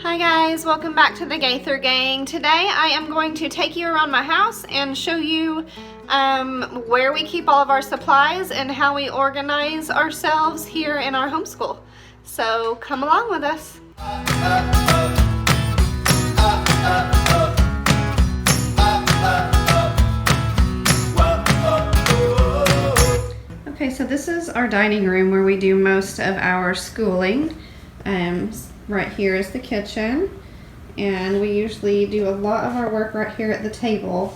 Hi guys, welcome back to the Gaither Gang. Today I am going to take you around my house and show you where we keep all of our supplies and how we organize ourselves here in our homeschool. So come along with us. Okay, so this is our dining room where we do most of our schooling. Right here is the kitchen, and we usually do a lot of our work right here at the table.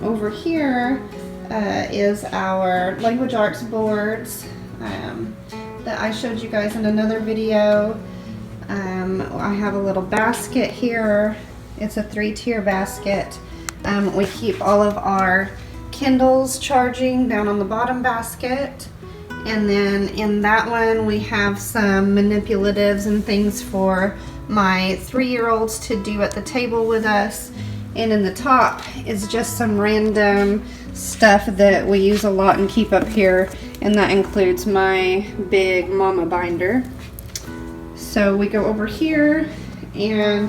Over here is our language arts boards that I showed you guys in another video. I have a little basket here. It's a 3-tier basket. We keep all of our Kindles charging down on the bottom basket. And then in that one we have some manipulatives and things for my 3-year-olds to do at the table with us. And in the top is just some random stuff that we use a lot and keep up here, and that includes my big mama binder. So we go over here and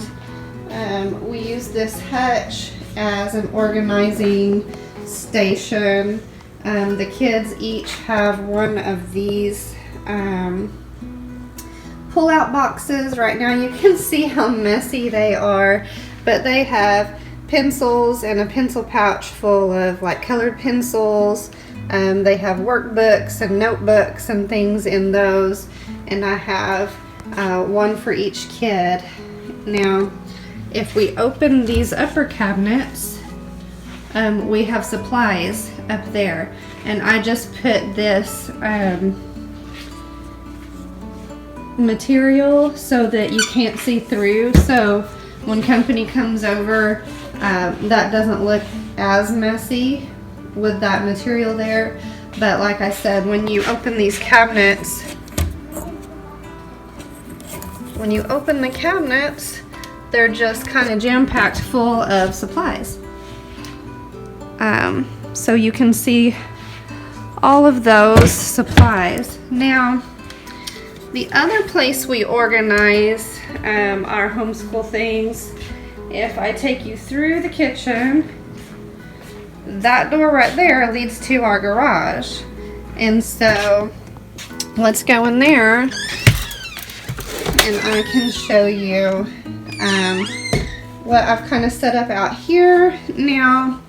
we use this hutch as an organizing station. The kids each have one of these pull-out boxes. Right now you can see how messy they are, but they have pencils and a pencil pouch full of like colored pencils. They have workbooks and notebooks and things in those, and I have one for each kid. Now if we open these upper cabinets, we have supplies up there, and I just put this material so that you can't see through, so when company comes over that doesn't look as messy with that material there. But like I said, when you open these cabinets, they're just kind of jam-packed full of supplies. So you can see all of those supplies. Now, the other place we organize our homeschool things, if I take you through the kitchen, that door right there leads to our garage. And so let's go in there and I can show you what I've kind of set up out here. Now,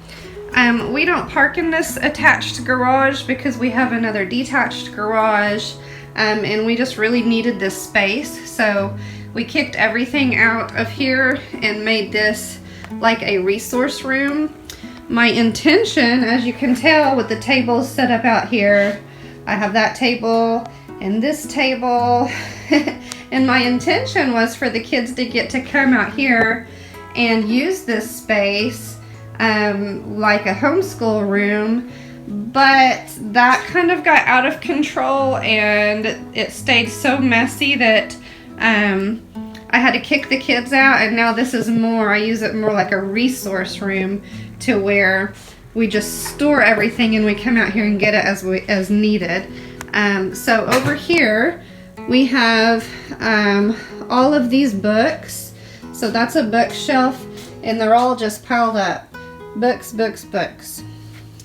we don't park in this attached garage because we have another detached garage, and we just really needed this space. So we kicked everything out of here and made this like a resource room. My intention, as you can tell with the tables set up out here, I have that table and this table, and my intention was for the kids to get to come out here and use this space like a homeschool room, but that kind of got out of control and it stayed so messy that I had to kick the kids out, and now this is more, I use it more like a resource room to where we just store everything and we come out here and get it as needed. So over here we have all of these books. So that's a bookshelf, and they're all just piled up. Books, books, books.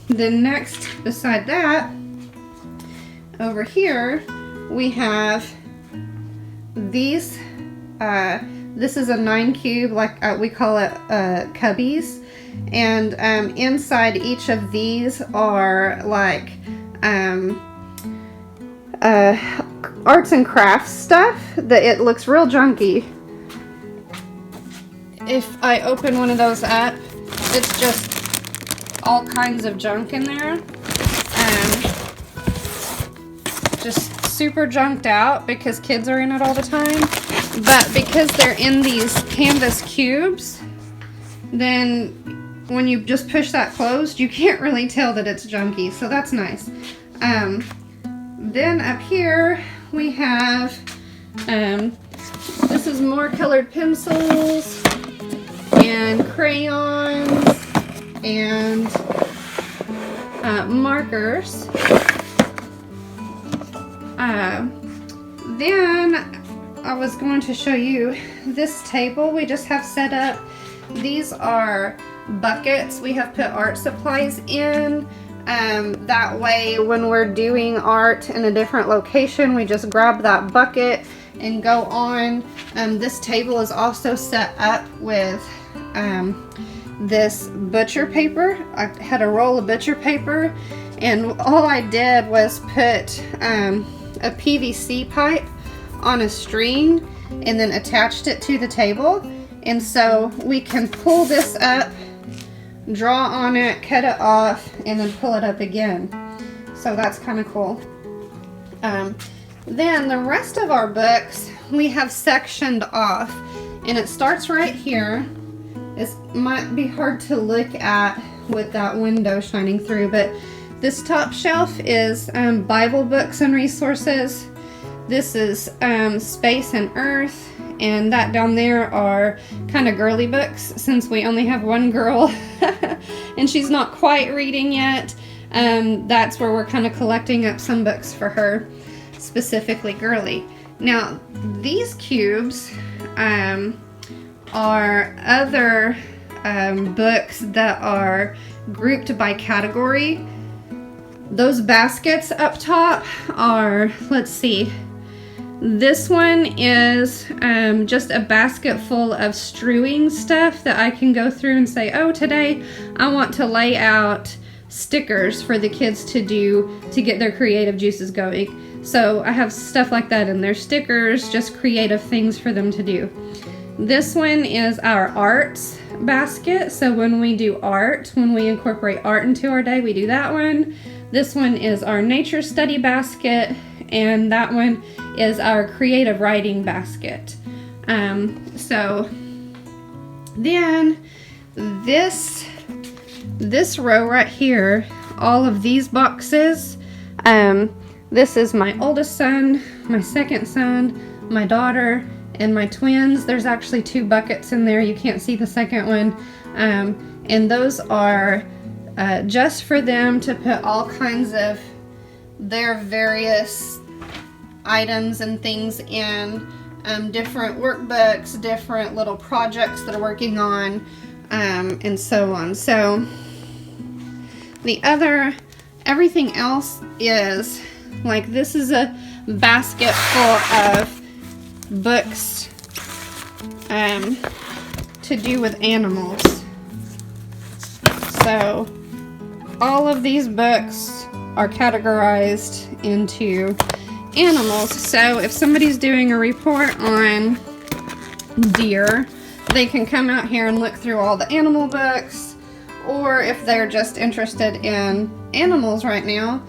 Then next, beside that, over here, we have these. This is a 9 cube, like we call it cubbies. And inside each of these are like arts and crafts stuff that it looks real junky. If I open one of those up, it's just all kinds of junk in there, just super junked out because kids are in it all the time. But because they're in these canvas cubes, then when you just push that closed, you can't really tell that it's junky, so that's nice. Then up here we have this is more colored pencils and crayons and markers. Then I was going to show you this table we just have set up. These are buckets we have put art supplies in. That way when we're doing art in a different location, we just grab that bucket and go on. This table is also set up with this butcher paper. I had a roll of butcher paper, and all I did was put a PVC pipe on a string and then attached it to the table. And so we can pull this up, draw on it, cut it off, and then pull it up again. So that's kind of cool. Then the rest of our books we have sectioned off, and it starts right here. It might be hard to look at with that window shining through, but this top shelf is Bible books and resources. This is Space and Earth, and that down there are kind of girly books, since we only have one girl and she's not quite reading yet. That's where we're kind of collecting up some books for her, specifically girly. Now these cubes are other books that are grouped by category. Those baskets up top are, let's see, this one is just a basket full of strewing stuff that I can go through and say, oh, today I want to lay out stickers for the kids to do to get their creative juices going. So I have stuff like that in there, stickers, just creative things for them to do. This one is our arts basket. So when we do art, when we incorporate art into our day, we do that one. This one is our nature study basket, and that one is our creative writing basket. So then this row right here, all of these boxes, this is my oldest son, my second son, my daughter, and my twins. There's actually 2 buckets in there. You can't see the second one. And those are just for them to put all kinds of their various items and things in, different workbooks, different little projects that are working on, and so on. So everything else is like, this is a basket full of books to do with animals. So all of these books are categorized into animals. So if somebody's doing a report on deer, they can come out here and look through all the animal books, or if they're just interested in animals right now,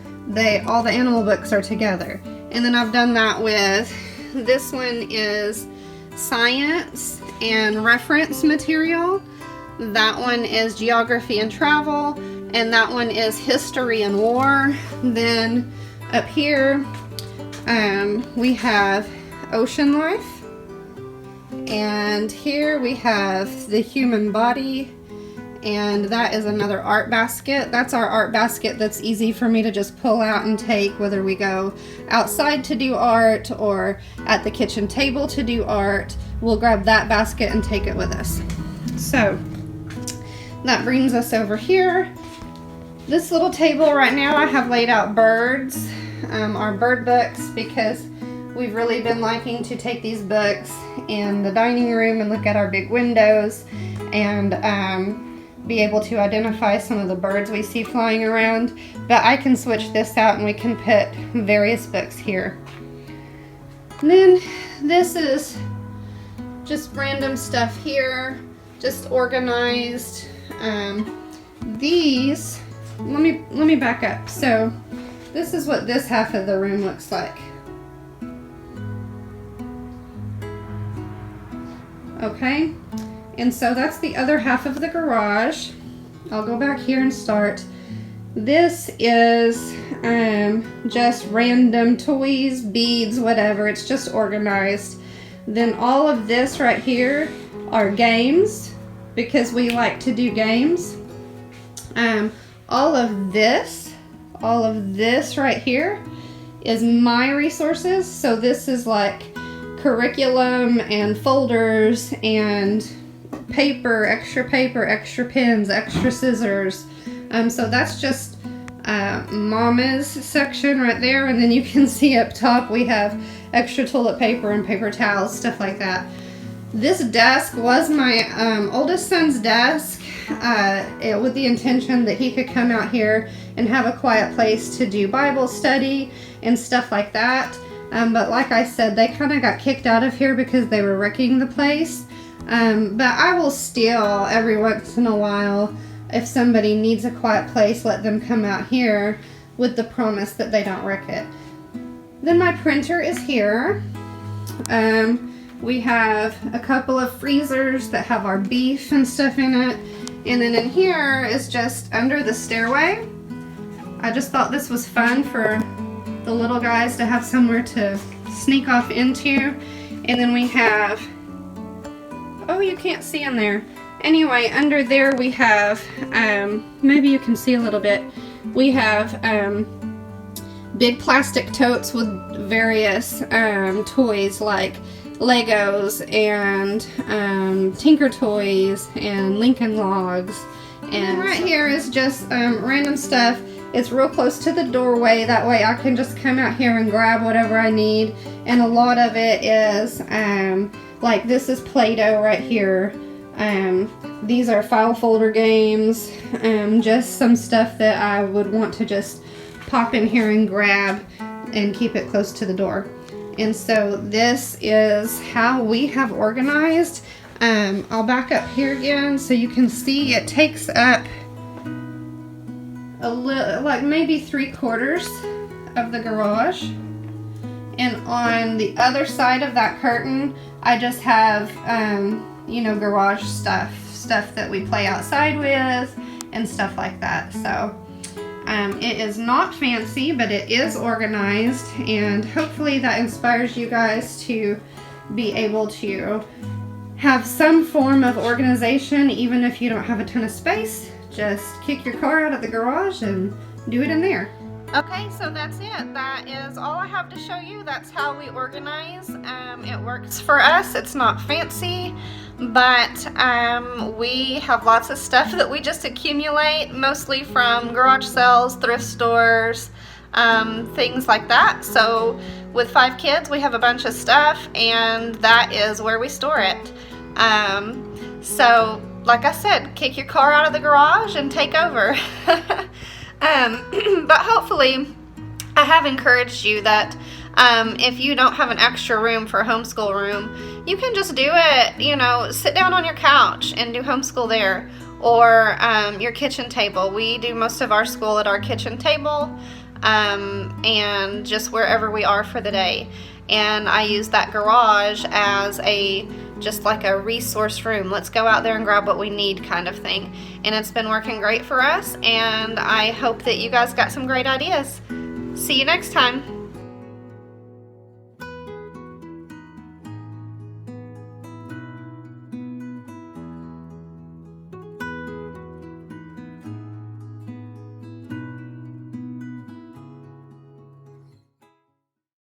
all the animal books are together. And then I've done that with, this one is science and reference material, that one is geography and travel, and that one is history and war. Then up here we have ocean life, and here we have the human body, and that is another art basket. That's our art basket that's easy for me to just pull out and take, whether we go outside to do art or at the kitchen table to do art. We'll grab that basket and take it with us. So that brings us over here. This little table right now, I have laid out birds, our bird books, because we've really been liking to take these books in the dining room and look at our big windows and be able to identify some of the birds we see flying around. But I can switch this out and we can put various books here. And then this is just random stuff here, just organized. These, let me back up. So this is what this half of the room looks like. Okay, and so that's the other half of the garage. I'll go back here and start. This is just random toys, beads, whatever. It's just organized. Then all of this right here are games, because we like to do games. All of this right here is my resources. So this is like curriculum and folders and paper, extra pens, extra scissors. So that's just Mama's section right there, and then you can see up top we have extra toilet paper and paper towels, stuff like that. This desk was my oldest son's desk with the intention that he could come out here and have a quiet place to do Bible study and stuff like that. But like I said, they kind of got kicked out of here because they were wrecking the place. But I will still, every once in a while, if somebody needs a quiet place, let them come out here with the promise that they don't wreck it. Then my printer is here. We have a couple of freezers that have our beef and stuff in it. And then in here is just under the stairway. I just thought this was fun for the little guys to have somewhere to sneak off into. And then we have, oh, you can't see in there. Anyway, under there we have, maybe you can see a little bit, we have big plastic totes with various toys like Legos and Tinker Toys and Lincoln Logs. And right here is just random stuff. It's real close to the doorway, that way I can just come out here and grab whatever I need. And a lot of it is, like this is Play-Doh right here. These are file folder games, just some stuff that I would want to just pop in here and grab and keep it close to the door. And so this is how we have organized. I'll back up here again so you can see it takes up a little, like maybe 3/4 of the garage. And on the other side of that curtain, I just have, you know, garage stuff that we play outside with and stuff like that. So it is not fancy, but it is organized, and hopefully that inspires you guys to be able to have some form of organization, even if you don't have a ton of space. Just kick your car out of the garage and do it in there. Okay, so that's it. That is all I have to show you. That's how we organize. It works for us. It's not fancy, but we have lots of stuff that we just accumulate, mostly from garage sales, thrift stores, things like that. So with 5 kids, we have a bunch of stuff, and that is where we store it. So like I said, kick your car out of the garage and take over. But hopefully I have encouraged you that if you don't have an extra room for homeschool room, you can just do it, you know, sit down on your couch and do homeschool there, or your kitchen table. We do most of our school at our kitchen table, and just wherever we are for the day. And I use that garage as just like a resource room. Let's go out there and grab what we need kind of thing. And it's been working great for us, and I hope that you guys got some great ideas. See you next time.